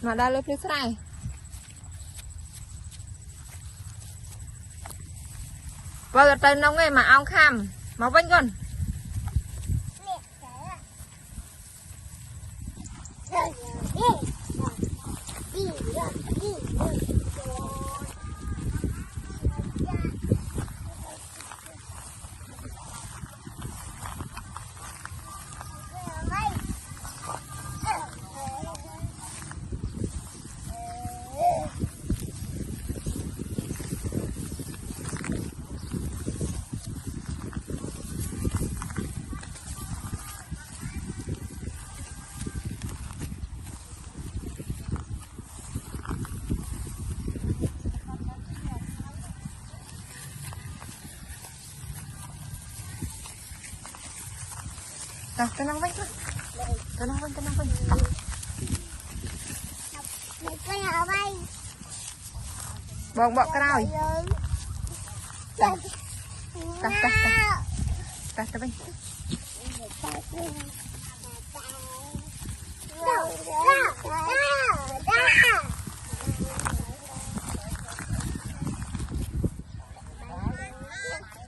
mà đa lớp nước này vào giờ tên nông ấy mà ong kham máu bánh con nào tenang bánh thôi tenang bánh bong bọ cái nào ta bánh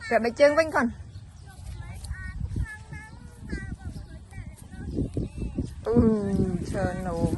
kẹp bánh trưng bánh con trời nổ